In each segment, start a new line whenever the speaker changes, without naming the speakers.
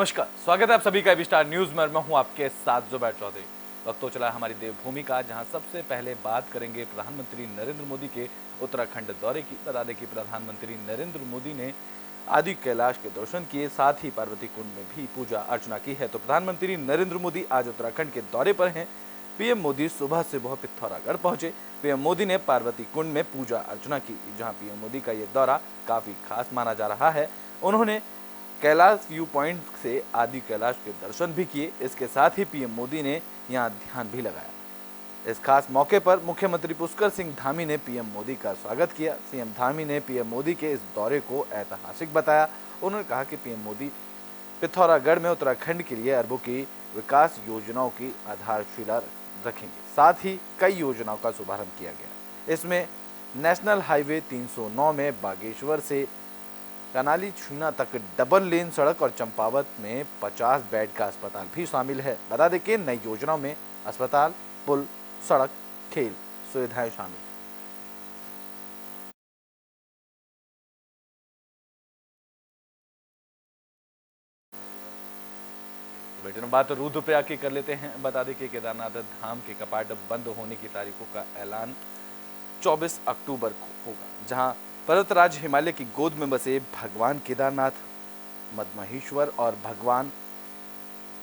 नमस्कार, स्वागत है आप सभी का स्टार न्यूज में। मैं हूं आपके साथ जुबैर चौधरी। वक्त तो चला हमारी देवभूमि का, जहां सबसे पहले बात करेंगे प्रधानमंत्री नरेंद्र मोदी के उत्तराखंड दौरे की। बता दें कि प्रधानमंत्री नरेंद्र मोदी ने आदि कैलाश के दर्शन किए, साथ ही पार्वती कुंड में भी पूजा अर्चना की है। तो प्रधानमंत्री नरेंद्र मोदी आज उत्तराखंड के दौरे पर हैं। पीएम मोदी सुबह से बहुत पिथौरागढ़ पहुंचे। पीएम मोदी ने पार्वती कुंड में पूजा अर्चना की, जहां पीएम मोदी का ये दौरा काफी खास माना जा रहा है। उन्होंने कैलाश व्यू पॉइंट से आदि कैलाश के दर्शन भी किए। इसके साथ ही पीएम मोदी ने यहां ध्यान भी लगाया। इस खास मौके पर मुख्यमंत्री पुष्कर सिंह धामी ने पीएम मोदी का स्वागत किया। सीएम धामी ने पीएम मोदी के इस दौरे को ऐतिहासिक बताया। उन्होंने कहा कि पीएम मोदी पिथौरागढ़ में उत्तराखंड के लिए अरबों की विकास योजनाओं की आधारशिला रखेंगे। साथ ही कई योजनाओं का शुभारंभ किया गया। इसमें नेशनल हाईवे 309 में बागेश्वर से कनाली छीना तक डबल लेन सड़क और चंपावत में 50 बेड का अस्पताल भी शामिल है। बता दें कि नई योजनाओं में अस्पताल, पुल, सड़क, खेल सुविधाएं शामिल। बेटे बात रुद्रप्रयाग की कर लेते हैं। बता दें कि केदारनाथ धाम के कपाट बंद होने की तारीखों का ऐलान 24 अक्टूबर को होगा, जहां पर्वतराज हिमालय की गोद में बसे भगवान केदारनाथ, मदमहेश्वर और भगवान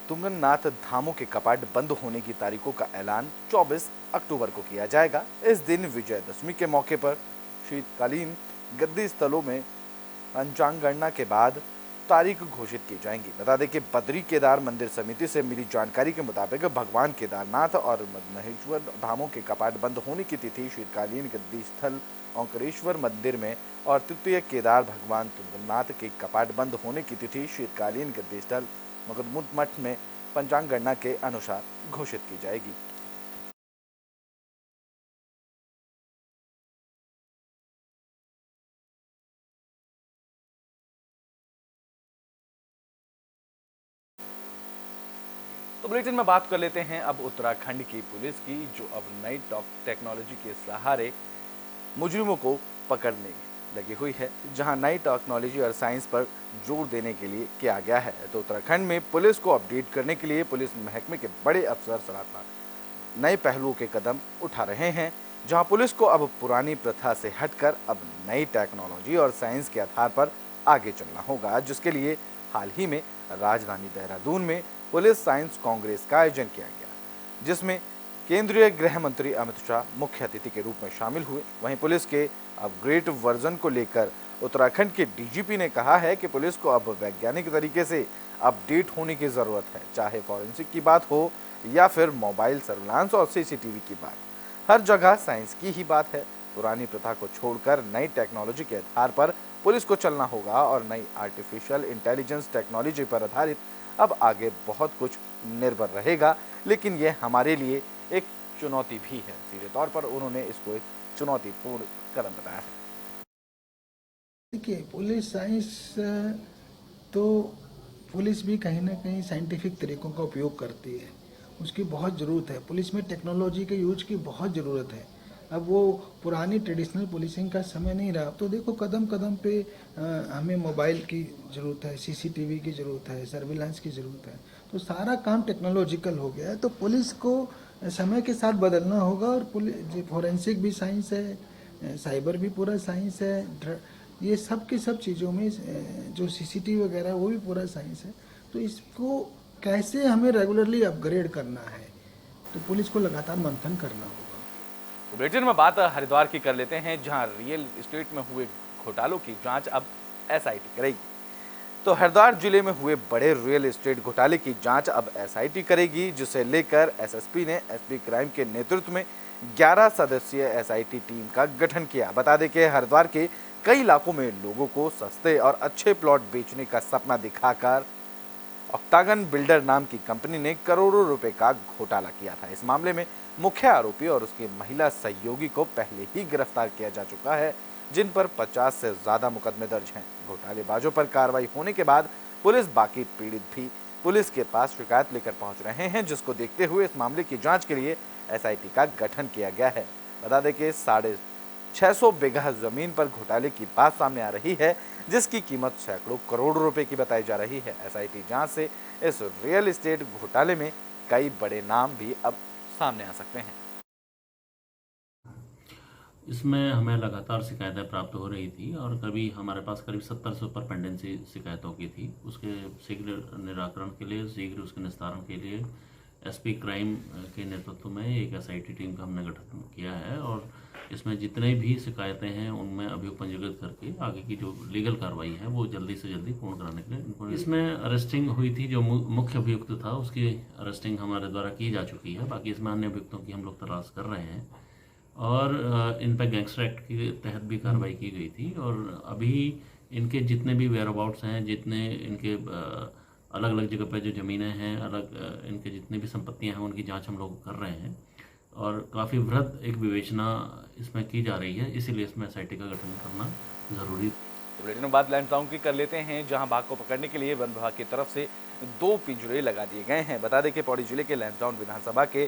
तुंगनाथ धामों के कपाट बंद होने की तारीखों का ऐलान 24 अक्टूबर को किया जाएगा। इस दिन विजयदशमी के मौके पर शीतकालीन गद्दी स्थलों में पंचांग गणना के बाद तारीख घोषित की जाएंगी। बता दें कि बद्री केदार मंदिर समिति से मिली जानकारी के मुताबिक भगवान केदारनाथ और मदमहेश्वर धामों के कपाट बंद होने की तिथि शीतकालीन गद्दी स्थल ओंकारेश्वर मंदिर में और तृतीय केदार भगवान तुंगनाथ के कपाट बंद होने की तिथि शीतकालीन गद्दी स्थल मगधमुत मठ में पंचांग गणना के अनुसार घोषित की जाएगी। तो बुलेटिन में बात कर लेते हैं अब उत्तराखंड की पुलिस की, जो अब नई टेक्नोलॉजी के सहारे मुजरिमों को पकड़ने में लगी हुई है, जहां नई टेक्नोलॉजी और साइंस पर जोर देने के लिए किया गया है। तो उत्तराखंड में पुलिस को अपडेट करने के लिए पुलिस महकमे के बड़े अफसर सराहना नए पहलुओं के कदम उठा रहे हैं, जहां पुलिस को अब पुरानी प्रथा से हटकर अब नई टेक्नोलॉजी और साइंस के आधार पर आगे चलना होगा, जिसके लिए हाल ही में राजधानी देहरादून में पुलिस साइंस कांग्रेस का आयोजन किया गया, जिसमें केंद्रीय गृह मंत्री अमित शाह मुख्य अतिथि के रूप में शामिल हुए। वहीं पुलिस के अपग्रेड वर्जन को लेकर उत्तराखंड के डीजीपी ने कहा है कि पुलिस को अब वैज्ञानिक तरीके से अपडेट होने की जरूरत है, चाहे फॉरेंसिक की बात हो या फिर मोबाइल सर्विलांस और सीसीटीवी की बात। हर जगह साइंस की ही बात है। पुरानी प्रथा को छोड़कर नई टेक्नोलॉजी के आधार पर पुलिस को चलना होगा और नई आर्टिफिशियल इंटेलिजेंस टेक्नोलॉजी पर आधारित अब आगे बहुत कुछ निर्भर रहेगा, लेकिन यह हमारे लिए एक चुनौती भी है। सीधे तौर पर उन्होंने इसको एक चुनौतीपूर्ण कदम बताया है।
देखिए, पुलिस साइंस तो पुलिस भी कहीं ना कहीं साइंटिफिक तरीकों का उपयोग करती है, उसकी बहुत ज़रूरत है। पुलिस में टेक्नोलॉजी के यूज की बहुत ज़रूरत है। अब वो पुरानी ट्रेडिशनल पुलिसिंग का समय नहीं रहा। तो देखो, कदम कदम पे हमें मोबाइल की ज़रूरत है, सीसीटीवी की ज़रूरत है, सर्विलांस की ज़रूरत है। तो सारा काम टेक्नोलॉजिकल हो गया है। तो पुलिस को समय के साथ बदलना होगा। और पुलिस फॉरेंसिक भी साइंस है, साइबर भी पूरा साइंस है, ये सब के सब चीज़ों में जो सीसीटीवी वगैरह वो भी पूरा साइंस है। तो इसको कैसे हमें रेगुलरली अपग्रेड करना है, तो पुलिस को लगातार मंथन करना होगा।
तो बुलेटिन में बात हरिद्वार की कर लेते हैं, जहां रियल एस्टेट में हुए घोटालों की जांच अब एसआईटी करेगी। तो हरिद्वार जिले में हुए बड़े रियल एस्टेट घोटाले की जांच अब एसआईटी करेगी, जिसे लेकर एसएसपी ने एसपी क्राइम के नेतृत्व में 11 सदस्यीय एसआईटी टीम का गठन किया। बता दें कि हरिद्वार के कई इलाकों में लोगों को सस्ते और अच्छे प्लॉट बेचने का सपना दिखाकर ऑक्टागन बिल्डर नाम की कंपनी ने करोड़ों रुपए का घोटाला किया था। इस मामले में मुख्य आरोपी और उसकी महिला सहयोगी को पहले ही गिरफ्तार किया जा चुका है, जिन पर 50 से ज्यादा मुकदमे दर्ज हैं। घोटालेबाजों पर कार्रवाई होने के बाद पुलिस बाकी पीड़ित भी पुलिस के पास शिकायत लेकर पहुंच रहे हैं, जिसको देखते हुए इस मामले की जांच के लिए एसआईटी का गठन किया गया है। बता दें कि 600 बीघा जमीन पर घोटाले की बात सामने आ रही है, जिसकी कीमत सैकड़ों करोड़ रुपए की बताई जा रही है। एसआईटी जांच से इस रियल एस्टेट घोटाले में कई बड़े नाम भी अब सामने आ सकते हैं।
इसमें हमें लगातार शिकायतें प्राप्त हो रही थी और कभी हमारे पास करीब 70 से ऊपर पेंडेंसी शिकायतों की थी। उसके शीघ्र निराकरण के लिए, शीघ्र उसके निस्तारण के लिए एसपी क्राइम के नेतृत्व में एक एसआईटी टीम का हमने गठन किया है और इसमें जितने भी शिकायतें हैं उनमें अभियोग पंजीकृत करके आगे की जो लीगल कार्रवाई है वो जल्दी से जल्दी पूर्ण कराने के लिए इनको इसमें अरेस्टिंग हुई थी। जो मुख्य अभियुक्त था उसकी अरेस्टिंग हमारे द्वारा की जा चुकी है। बाकी इसमें अन्य अभियुक्तों की हम लोग तलाश कर रहे हैं और इन पर गैंगस्टर एक्ट के तहत भी कार्रवाई की गई थी और अभी इनके जितने भी वेयर अबाउट्स हैं, जितने इनके अलग अलग जगह पर जो ज़मीनें हैं, अलग इनके जितनी भी संपत्तियां हैं उनकी जांच हम लोग कर रहे हैं और काफ़ी वृहद एक विवेचना इसमें की जा रही है, इसीलिए इसमें एसआईटी का गठन करना ज़रूरी।
तो बुलेटिन में बात लैंसडाउन की कर लेते हैं, जहां बाघ को पकड़ने के लिए वन विभाग की तरफ से 2 पिंजरे लगा दिए गए हैं। बता दें कि पौड़ी जिले के लैंसडाउन विधानसभा के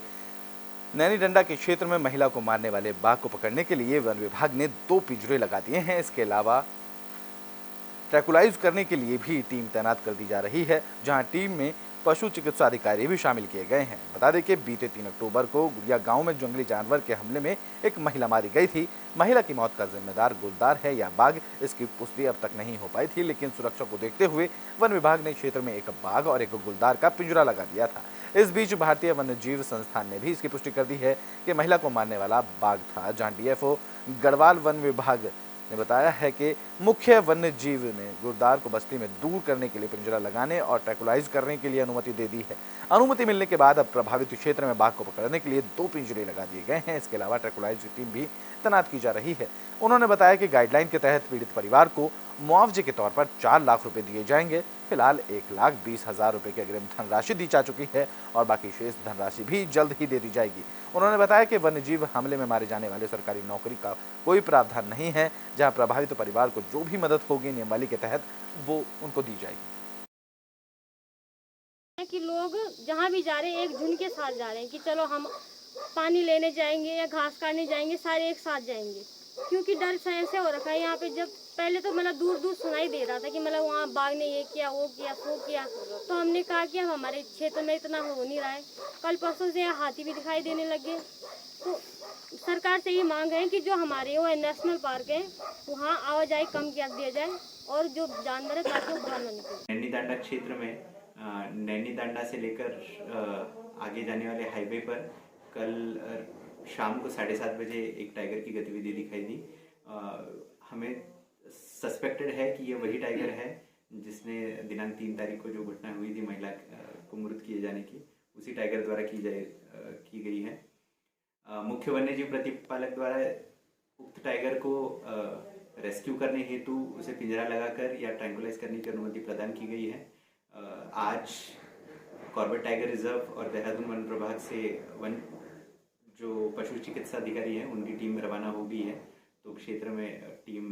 नैनीडंडा के क्षेत्र में महिला को मारने वाले बाघ को पकड़ने के लिए वन विभाग ने 2 पिंजरे लगा दिए हैं। इसके अलावा ट्रैकुलाइज करने के लिए भी टीम तैनात कर दी जा रही है, जहां टीम में पशु चिकित्सा अधिकारी भी शामिल किए गए हैं। बता दें कि बीते 3 अक्टूबर को गुड़िया गांव में जंगली जानवर के हमले में एक महिला मारी गई थी। महिला की मौत का जिम्मेदार गुलदार है या बाघ, इसकी पुष्टि अब तक नहीं हो पाई थी, लेकिन सुरक्षा को देखते हुए वन विभाग ने क्षेत्र में एक बाघ और एक गुलदार का पिंजरा लगा दिया था। इस बीच भारतीय वन्य जीव संस्थान ने भी इसकी पुष्टि कर दी है कि महिला को मारने वाला बाघ था, जहां डीएफओ गढ़वाल वन विभाग ने बताया है कि मुख्य वन्य जीव ने गुलदार को बस्ती में दूर करने के लिए पिंजरा लगाने और ट्रैकुलाइज करने के लिए अनुमति दे दी है। अनुमति मिलने के बाद अब प्रभावित क्षेत्र में बाघ को पकड़ने के लिए 2 पिंजरे लगा दिए गए हैं। इसके अलावा ट्रैकुलाइज टीम भी तैनात की जा रही है। उन्होंने बताया कि गाइडलाइन के तहत पीड़ित परिवार को मुआवजे के तौर पर 4 लाख रुपए दिए जाएंगे। फिलहाल 1,20,000 रुपए की अग्रिम धनराशि दी जा चुकी है और बाकी शेष धनराशि भी जल्द ही दे दी जाएगी। उन्होंने बताया कि वन्यजीव हमले में मारे जाने वाले सरकारी नौकरी का कोई प्रावधान नहीं है, जहां प्रभावित परिवार को जो भी मदद होगी नियमावली के तहत वो उनको दी जाएगी।
कि लोग जहाँ भी जा रहे हैं एक झुंड के साथ जा रहे हैं कि चलो हम पानी लेने जाएंगे या घास काटने जाएंगे, सारे एक साथ जाएंगे, क्योंकि डर सा ऐसे हो रखा है यहाँ पे। जब पहले तो मतलब दूर दूर सुनाई दे रहा था कि मतलब वहाँ बाघ ने ये किया, वो किया, वो किया, तो हमने कहा कि अब हमारे क्षेत्र में इतना हो नहीं रहा है। कल परसों से यहाँ हाथी भी दिखाई देने लगे। तो सरकार से ये मांग है कि जो हमारे वो नेशनल पार्क है वहाँ आवाजाही कम कर दिया जाए और जो जानवर है ताकि वो बाहर न निकले।
नैनीतांडा क्षेत्र में नैनीतांडा से लेकर आगे जाने वाले हाईवे पर कल शाम को 7:30 बजे एक टाइगर की गतिविधि दिखाई दी। हमें सस्पेक्टेड है कि ये वही टाइगर है जिसने दिनांक 3 तारीख को जो घटना हुई थी महिला को मृत किए जाने की, उसी टाइगर द्वारा की गई है। मुख्य वन्यजीव प्रतिपालक द्वारा उक्त टाइगर को रेस्क्यू करने हेतु उसे पिंजरा लगाकर या ट्रैंकुलाइज करने की अनुमति प्रदान की गई है। आज कॉर्बेट टाइगर रिजर्व और देहरादून वन प्रभाग से जो पशु चिकित्सा अधिकारी हैं उनकी टीम रवाना हो गई है, तो क्षेत्र में टीम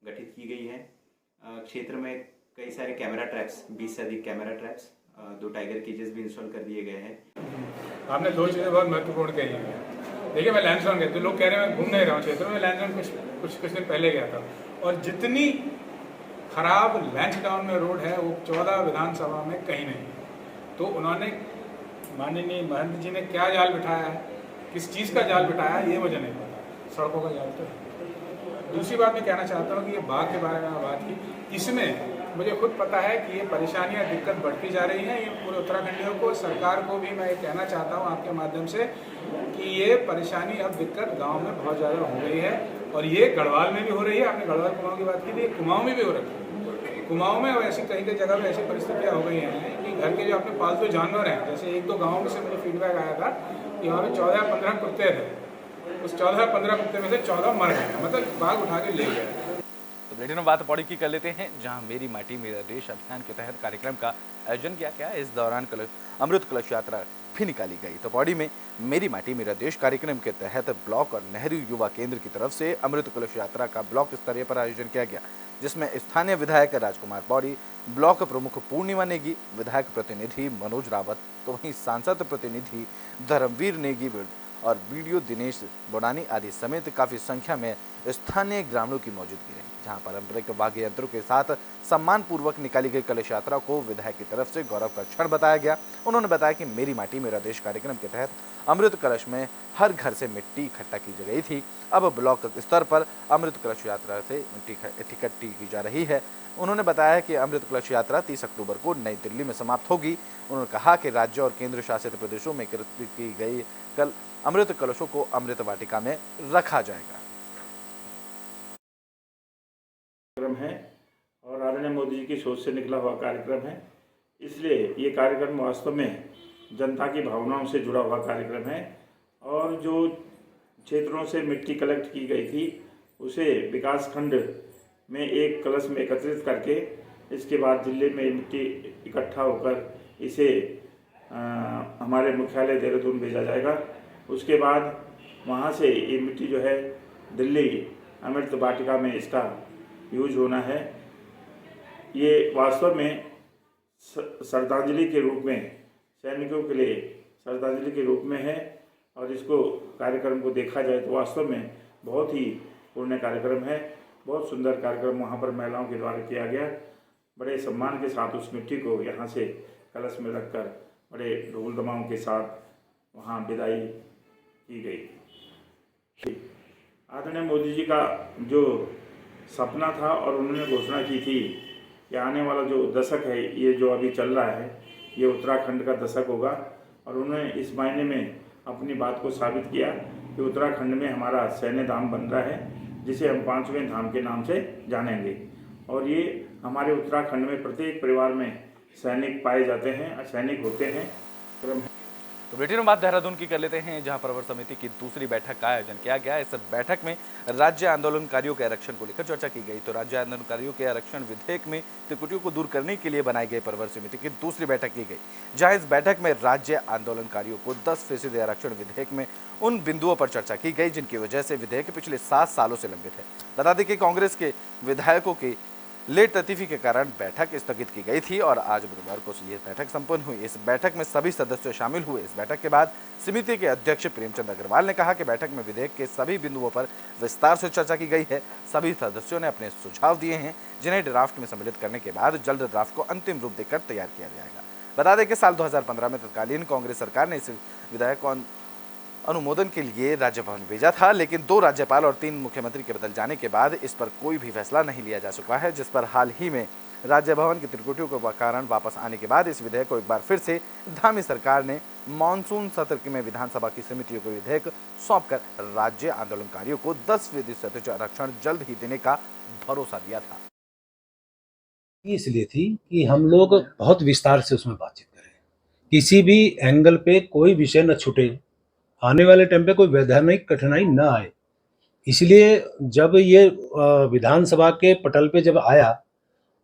गठित की गई है। क्षेत्र में कई सारे कैमरा ट्रैप्स, 20 से अधिक कैमरा ट्रैप्स, 2 टाइगर केजेस भी इंस्टॉल कर दिए गए हैं।
आपने 2 चीज़ें बहुत महत्वपूर्ण कही हैं। देखिए, मैं लैंसडाउन गया, तो लोग कह रहे हैं मैं घूम नहीं रहा हूँ क्षेत्र में। लैंसडाउन कुछ दिन पहले गया था और जितनी खराब लैंसडाउन में रोड है वो 14 विधानसभा में कहीं नहीं। तो उन्होंने माननीय महंत जी ने क्या जाल बिठाया है, किस चीज़ का जाल बिठाया है ये मुझे नहीं पता, सड़कों का जाल तो है। दूसरी बात मैं कहना चाहता हूँ कि ये बाघ के बारे में बात की, इसमें मुझे खुद पता है कि ये परेशानियाँ, दिक्कत बढ़ती जा रही हैं। ये पूरे उत्तराखंडियों को, सरकार को भी मैं ये कहना चाहता हूँ आपके माध्यम से कि ये परेशानी, अब दिक्कत गांव में बहुत ज़्यादा हो गई है और ये गढ़वाल में भी हो रही है। आपने गढ़वाल कुमाऊँ की बात की थी, कुमाऊँ में भी हो रही है। कुमाऊँ में ऐसी कई जगह पे ऐसी परिस्थितियाँ हो गई हैं कि घर के जो अपने पालतू जानवर हैं, जैसे 1-2 गाँव में से मुझे फीडबैक आया था कि वहाँ पे 14-15 कुत्ते थे। उस 14-15 कुत्ते में से 14 मर गए, मतलब बाघ उठा के ले गए।
तो बुलेटिन में बात पौड़ी की कर लेते हैं, जहां मेरी माटी मेरा देश अभियान के तहत कार्यक्रम का आयोजन किया गया। इस दौरान अमृत कलश यात्रा भी निकाली गई। तो पौड़ी में मेरी माटी मेरा देश कार्यक्रम के तहत ब्लॉक और नेहरू युवा केंद्र की तरफ से अमृत कलश यात्रा का ब्लॉक स्तरीय पर आयोजन किया गया, जिसमें स्थानीय विधायक राजकुमार पौड़ी, ब्लॉक प्रमुख पूर्णिमा नेगी, विधायक प्रतिनिधि मनोज रावत, तो वहीं सांसद प्रतिनिधि धर्मवीर नेगी और वीडियो दिनेश बोडानी आदि समेत काफी संख्या में स्थानीय ग्रामीणों की मौजूदगी रही, जहां पारंपरिक वाद्य यंत्रों के साथ सम्मान पूर्वक निकाली गई कलश यात्रा को विधायक की तरफ से गौरव का क्षण बताया गया। उन्होंने बताया कि मेरी माटी मेरा देश कार्यक्रम के तहत अमृत कलश में हर घर से मिट्टी इकट्ठा की गई थी। अब ब्लॉक स्तर पर अमृत कलश यात्रा से मिट्टी इकट्ठी की जा रही है। उन्होंने बताया कि अमृत कलश यात्रा 30 अक्टूबर को नई दिल्ली में समाप्त होगी। उन्होंने कहा कि राज्य और केंद्र शासित प्रदेशों में एकत्रित की गई कल अमृत कलशों को अमृत वाटिका में रखा जाएगा।
कार्यक्रम है और आदरणीय मोदी जी की सोच से निकला हुआ कार्यक्रम है, इसलिए ये कार्यक्रम वास्तव में जनता की भावनाओं से जुड़ा हुआ कार्यक्रम है। और जो क्षेत्रों से मिट्टी कलेक्ट की गई थी उसे विकास खंड में एक कलश में एकत्रित करके इसके बाद दिल्ली में मिट्टी इकट्ठा होकर इसे हमारे मुख्यालय देहरादून भेजा जाएगा। उसके बाद वहाँ से ये मिट्टी जो है दिल्ली अमृत वाटिका में इसका यूज होना है। ये वास्तव में श्रद्धांजलि के रूप में सैनिकों के लिए श्रद्धांजलि के रूप में है और इसको कार्यक्रम को देखा जाए तो वास्तव में बहुत ही पुण्य कार्यक्रम है। बहुत सुंदर कार्यक्रम वहाँ पर महिलाओं के द्वारा किया गया। बड़े सम्मान के साथ उस मिट्टी को यहाँ से कलश में रखकर बड़े ढोल दमाओं के साथ वहाँ विदाई की गई। आदरणीय मोदी जी का जो सपना था और उन्होंने घोषणा की थी कि आने वाला जो दशक है ये जो अभी चल रहा है ये उत्तराखंड का दशक होगा, और उन्होंने इस मायने में अपनी बात को साबित किया कि उत्तराखंड में हमारा सैन्य धाम बन रहा है जिसे हम 5वें धाम के नाम से जानेंगे। और ये हमारे उत्तराखंड में प्रत्येक परिवार में सैनिक पाए जाते हैं, सैनिक होते हैं।
तो बुलेटिन में बात देहरादून की कर लेते हैं, जहां प्रवर समिति की दूसरी बैठक का आयोजन किया गया। इस बैठक में राज्य आंदोलनकारियों के आरक्षण को लेकर चर्चा की गई। तो राज्य आंदोलनकारियों के आरक्षण विधेयक में त्रुटियों को दूर करने के लिए बनाई गई प्रवर समिति की दूसरी बैठक की गई, जहां इस बैठक में राज्य आंदोलनकारियों को 10% आरक्षण विधेयक में उन बिंदुओं पर चर्चा की गई जिनकी वजह से विधेयक पिछले 7 सालों से लंबित है। बता दें कि कांग्रेस के विधायकों की लेट लतीफी के कारण बैठक स्थगित की गई थी और आज बुधवार को यह बैठक संपन्न हुई। इस बैठक में सभी सदस्य शामिल हुए। इस बैठक के बाद समिति के अध्यक्ष प्रेमचंद अग्रवाल ने कहा कि बैठक में विधेयक के सभी बिंदुओं पर विस्तार से चर्चा की गई है। सभी सदस्यों ने अपने सुझाव दिए हैं जिन्हें ड्राफ्ट में सम्मिलित करने के बाद जल्द ड्राफ्ट को अंतिम रूप देकर तैयार किया जाएगा। बता दें कि साल 2015 में तत्कालीन कांग्रेस सरकार ने इस विधेयक को अनुमोदन के लिए राज्य भवन भेजा था, लेकिन 2 राज्यपाल और 3 मुख्यमंत्री के बदल जाने के बाद इस पर कोई भी फैसला नहीं लिया जा सका है, जिस पर हाल ही में राज्य भवन की त्रुटियों के कारण वापस आने के बाद इस विधेयक को एक बार फिर से धामी सरकार ने मानसून सत्र में विधानसभा की समितियों को विधेयक सौंपकर राज्य आंदोलनकारियों को 10% आरक्षण जल्द ही देने का भरोसा दिया था।
इसलिए थी कि हम लोग बहुत विस्तार से उसमें बातचीत करें, किसी भी एंगल पे कोई विषय न छूटे, आने वाले टाइम पे कोई वैधानिक कठिनाई न आए। इसलिए जब ये विधानसभा के पटल पे जब आया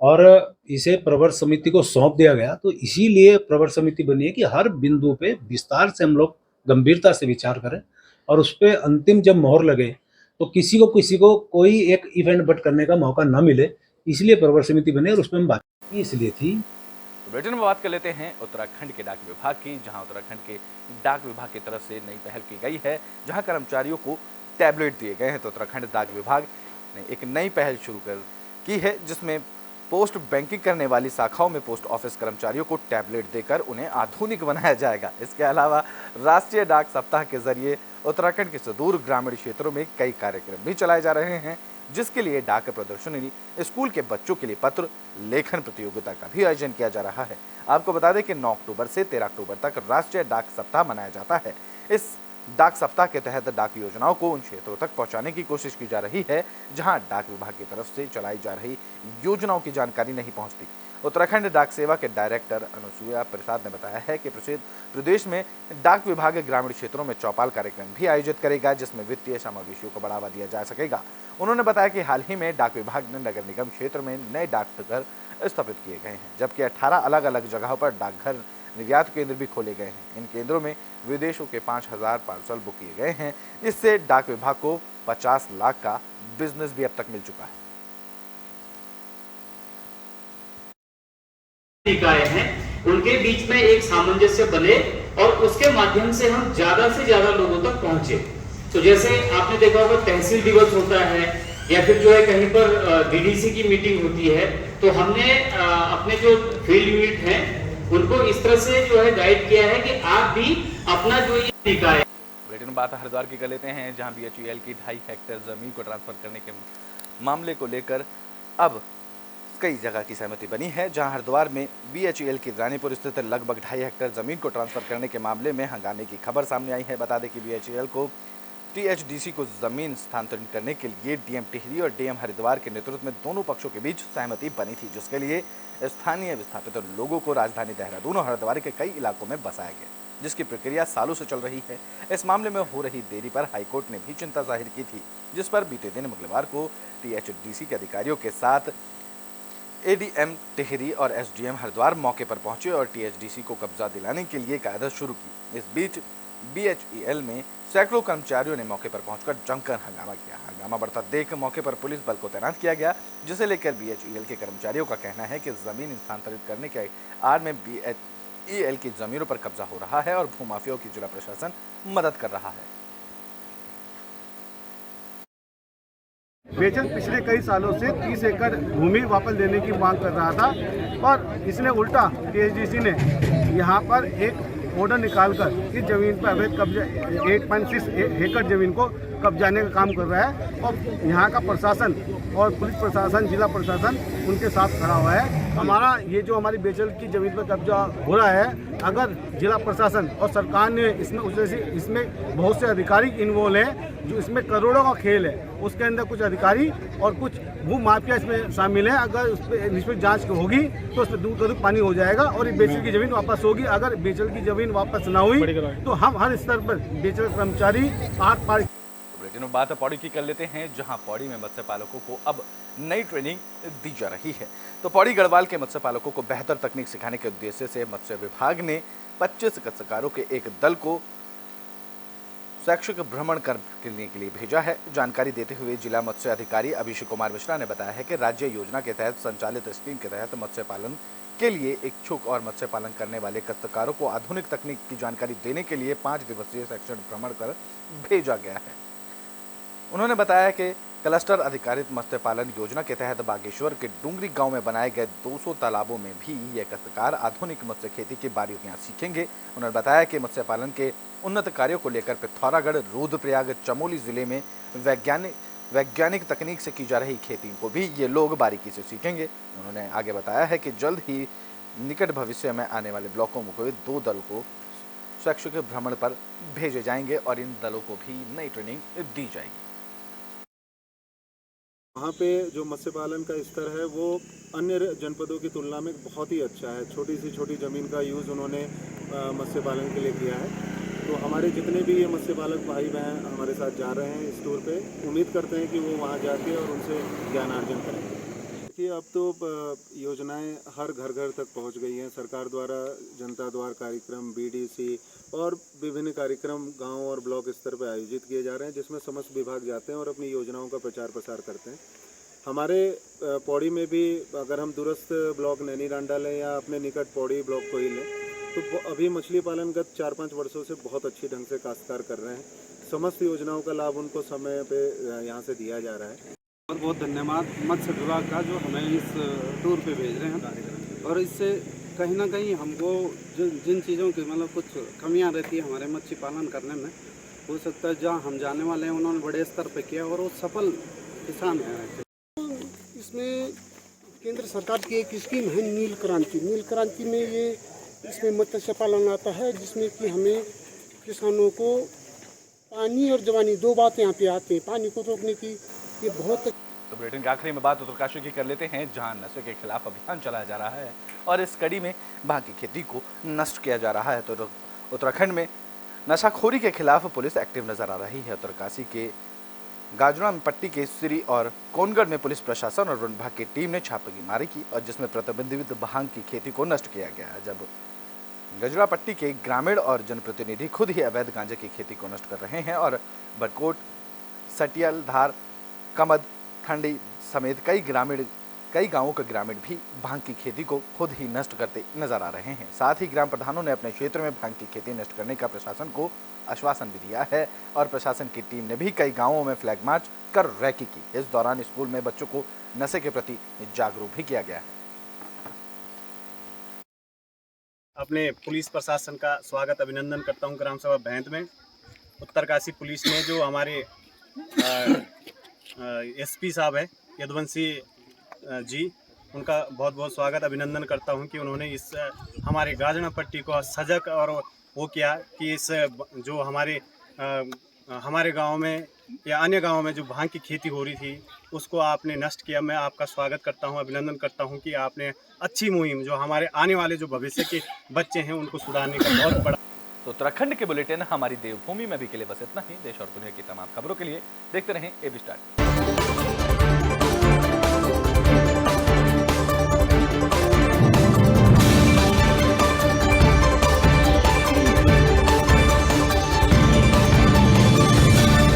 और इसे प्रवर समिति को सौंप दिया गया, तो इसीलिए प्रवर समिति बनी है कि हर बिंदु पे विस्तार से हम लोग गंभीरता से विचार करें और उस पर अंतिम जब मोहर लगे तो किसी को कोई एक इवेंट बट करने का मौका न मिले, इसलिए प्रवर समिति बनी और उसमें हम बात की इसलिए थी।
बुलेटिन में बात कर लेते हैं उत्तराखंड के डाक विभाग की, जहां उत्तराखंड के डाक विभाग की तरफ से नई पहल की गई है, जहां कर्मचारियों को टैबलेट दिए गए हैं। तो उत्तराखंड डाक विभाग ने एक नई पहल शुरू की है, जिसमें पोस्ट बैंकिंग करने वाली शाखाओं में पोस्ट ऑफिस कर्मचारियों को टैबलेट देकर उन्हें आधुनिक बनाया जाएगा। इसके अलावा राष्ट्रीय डाक सप्ताह के जरिए उत्तराखंड के सुदूर ग्रामीण क्षेत्रों में कई कार्यक्रम भी चलाए जा रहे हैं, जिसके लिए डाक प्रदर्शनी, स्कूल के बच्चों के लिए पत्र लेखन प्रतियोगिता का भी आयोजन किया जा रहा है। आपको बता दें कि 9 अक्टूबर से 13 अक्टूबर तक राष्ट्रीय डाक सप्ताह मनाया जाता है। इस डाक सप्ताह के तहत डाक योजनाओं को उन क्षेत्रों तक पहुंचाने की कोशिश की जा रही है जहां डाक विभाग की तरफ से चलाई जा रही योजनाओं की जानकारी नहीं पहुंचती। उत्तराखंड डाक सेवा के डायरेक्टर अनुसुईया प्रसाद ने बताया है कि प्रदेश में डाक विभाग ग्रामीण क्षेत्रों में चौपाल कार्यक्रम भी आयोजित करेगा, जिसमें वित्तीय समावेशियों को बढ़ावा दिया जा सकेगा। उन्होंने बताया कि हाल ही में डाक विभाग ने नगर निगम क्षेत्र में नए डाकघर स्थापित किए गए हैं, जबकि 18 अलग अलग जगहों पर डाकघर निर्यात केंद्र भी खोले गए हैं। इन केंद्रों में विदेशों के 5000 पार्सल बुक किए गए हैं, जिससे डाक विभाग को 50 लाख का बिजनेस भी अब तक मिल चुका है।
निकाय हैं, उनके बीच में एक सामंजस्य बने और उसके माध्यम से हम ज्यादा से ज्यादा लोगों तक पहुंचे। तो जैसे आपने देखा होगा तहसील दिवस होता है या फिर जो है कहीं पर डीडीसी की मीटिंग होती है, तो हमने अपने जो फील्ड यूनिट हैं उनको इस तरह से जो है गाइड किया है कि आप भी अपना जो ये निकाय।
बुलेटिन में बात हरिद्वार की कर लेते हैं, जहां बीएचईएल की 2.5 हेक्टेयर जमीन को ट्रांसफर करने के मामले को लेकर अब कई जगह की सहमति बनी है। जहां हरिद्वार में बीएचईएल की रानीपुर स्थित लगभग 2.5 हेक्टेयर जमीन को ट्रांसफर करने के मामले में हंगामे की खबर सामने आई है। बता दें कि बीएचईएल को टीएचडीसी को जमीन स्थानांतरित करने के लिए डीएम टिहरी और डीएम हरिद्वार के नेतृत्व में दोनों पक्षों के बीच सहमति बनी थी, जिसके लिए स्थानीय विस्थापित लोगों को राजधानी देहरादून और हरिद्वार के कई इलाकों में बसाया गया, जिसकी प्रक्रिया सालों से चल रही है। इस मामले में हो रही देरी पर हाईकोर्ट ने भी चिंता जाहिर की थी, जिस पर बीते दिन मंगलवार को टीएचडीसी के अधिकारियों के साथ एडीएम टिहरी और एसडीएम हरिद्वार मौके पर पहुंचे और टीएचडीसी को कब्जा दिलाने के लिए कायदत शुरू की। इस बीच बीएचईएल में सैकड़ों कर्मचारियों ने मौके पर पहुंचकर जमकर हंगामा किया। हंगामा बढ़ता देख मौके पर पुलिस बल को तैनात किया गया, जिसे लेकर बीएचईएल के कर्मचारियों का कहना है कि जमीन स्थानांतरित करने के आड़ में बीएचईएल की जमीनों पर कब्जा हो रहा है और भूमाफियाओं की जिला प्रशासन मदद कर रहा है।
बेचन पिछले कई सालों से 30 एकड़ भूमि वापस देने की मांग कर रहा था, पर इसने उल्टा टीएचडीसी ने यहाँ पर एक ऑर्डर निकालकर इस जमीन पर अवैध कब्जा 8.6 एकड़ जमीन को कब्जाने का काम कर रहा है और यहाँ का प्रशासन और पुलिस प्रशासन, जिला प्रशासन उनके साथ खड़ा हुआ है। हमारा ये जो हमारी बेचल की जमीन पर कब्जा हो रहा है, अगर जिला प्रशासन और सरकार ने इसमें बहुत से अधिकारी इन्वॉल्व हैं, जो इसमें करोड़ों का खेल है, उसके अंदर कुछ अधिकारी और कुछ भू माफिया इसमें शामिल हैं। अगर उस पर निष्पक्ष जांच होगी तो उसमें दूर दूर पानी हो जाएगा और ये बेचल की जमीन वापस होगी। अगर बेचल की जमीन वापस ना हुई तो हम हर स्तर पर बेचल कर्मचारी आठ पार।
बुलेटिन में बात पौड़ी की कर लेते हैं, जहां पौड़ी में मत्स्य पालकों को अब नई ट्रेनिंग दी जा रही है। तो पौड़ी गढ़वाल के मत्स्य पालकों को बेहतर तकनीक सिखाने के उद्देश्य से मत्स्य विभाग ने 25 मत्स्यकारों के एक दल को शैक्षिक भ्रमण करने के लिए भेजा है। जानकारी देते हुए जिला मत्स्य अधिकारी अभिषेक कुमार मिश्रा ने बताया है कि राज्य योजना के तहत संचालित स्कीम के तहत मत्स्य पालन के लिए इच्छुक और मत्स्य पालन करने वाले काश्तकारों को आधुनिक तकनीक की जानकारी देने के लिए 5 दिवसीय शैक्षणिक भ्रमण कर भेजा गया है। उन्होंने बताया कि क्लस्टर आधारित मत्स्य पालन योजना के तहत बागेश्वर के डूंगरी गांव में बनाए गए 200 तालाबों में भी ये काश्तकार आधुनिक मत्स्य खेती की बारीकियां सीखेंगे। उन्होंने बताया कि मत्स्य पालन के उन्नत कार्यों को लेकर पिथौरागढ़, रुद्रप्रयाग, चमोली जिले में वैज्ञानिक तकनीक से की जा रही खेती को भी ये लोग बारीकी से सीखेंगे। उन्होंने आगे बताया है कि जल्द ही निकट भविष्य में आने वाले ब्लॉकों में 2 दल को शैक्षिक भ्रमण पर भेजे जाएंगे और इन दलों को भी नई ट्रेनिंग दी जाएगी।
वहाँ पे जो मत्स्य पालन का स्तर है वो अन्य जनपदों की तुलना में बहुत ही अच्छा है। छोटी से छोटी ज़मीन का यूज़ उन्होंने मत्स्य पालन के लिए किया है। तो हमारे जितने भी ये मत्स्य पालक भाई बहन हमारे साथ जा रहे हैं इस टूर पे, उम्मीद करते हैं कि वो वहाँ जाके और उनसे ज्ञानार्जन करेंगे। देखिए, अब तो योजनाएं हर घर घर तक पहुँच गई हैं। सरकार द्वारा जनता द्वार कार्यक्रम, बीडीसी और विभिन्न कार्यक्रम गांव और ब्लॉक स्तर पर आयोजित किए जा रहे हैं, जिसमें समस्त विभाग जाते हैं और अपनी योजनाओं का प्रचार प्रसार करते हैं। हमारे पौड़ी में भी अगर हम दूरस्थ ब्लॉक नैनीडांडा लें या अपने निकट पौड़ी ब्लॉक को ही लें, तो अभी मछली पालन गत 4-5 वर्षों से बहुत अच्छी ढंग से काश्तकार कर रहे हैं। समस्त योजनाओं का लाभ उनको समय पे यहाँ से दिया जा रहा है।
बहुत बहुत धन्यवाद मत्स्य विभाग का, जो हमें इस टूर पे भेज रहे हैं। और इससे कहीं ना कहीं हमको जिन चीज़ों की मतलब कुछ कमियां रहती है हमारे मत्स्य पालन करने में, हो सकता है जहाँ हम जाने वाले हैं उन्होंने बड़े स्तर पे किया और वो सफल किसान है।
इसमें केंद्र सरकार की एक स्कीम है नील क्रांति। नील क्रांति में ये इसमें मत्स्य पालन आता है, जिसमें कि हमें किसानों को पानी और जवानी 2 बात यहाँ पे आते हैं। पानी को रोकने की ये बहुत।
तो बुलेटिन के आखिरी में बात उत्तरकाशी की कर लेते हैं, जहां नशे के खिलाफ अभियान चलाया जा रहा है और इस कड़ी में भांग की खेती को नष्ट किया जा रहा है। तो उत्तराखंड में नशाखोरी के खिलाफ पुलिस एक्टिव नजर आ रही है। उत्तरकाशी के गाजरा में पट्टी के सिरी और कोनगढ़ में पुलिस प्रशासन और वन विभाग की टीम ने छापेमारी की और जिसमें प्रतिबंधित भांग की खेती को नष्ट किया गया है। जब गजरा पट्टी के ग्रामीण और जनप्रतिनिधि खुद ही अवैध गांजे की खेती को नष्ट कर रहे हैं और बरकोट, सटियल, धार, कमद, ठंडी समेत कई ग्रामीण कई गांवों के ग्रामीण भी भांग की खेती को खुद ही नष्ट करते नजर आ रहे हैं। साथ ही ग्राम प्रधानों ने अपने क्षेत्र में भांग की खेती नष्ट करने का प्रशासन को आश्वासन भी दिया है और प्रशासन की टीम ने भी कई गांवों में फ्लैग मार्च कर रैकी की। इस दौरान स्कूल में बच्चों को नशे के प्रति जागरूक भी किया गया है।
अपने पुलिस प्रशासन का स्वागत अभिनंदन करता हूं ग्राम सभा बैंत में। उत्तरकाशी पुलिस ने जो हमारे एसपी साहब है यदुवंशी जी, उनका बहुत बहुत स्वागत अभिनंदन करता हूं कि उन्होंने इस हमारे गाजना पट्टी को सजग और वो किया कि इस जो हमारे गांव में या अन्य गांव में जो भांग की खेती हो रही थी उसको आपने नष्ट किया। मैं आपका स्वागत करता हूं, अभिनंदन करता हूं कि आपने अच्छी मुहिम जो हमारे आने वाले जो भविष्य के बच्चे हैं उनको सुधारने का बहुत बड़ा।
तो उत्तराखंड के बुलेटिन हमारी देवभूमि में भी के लिए बस इतना ही। देश और दुनिया की तमाम खबरों के लिए देखते रहें एबी स्टार।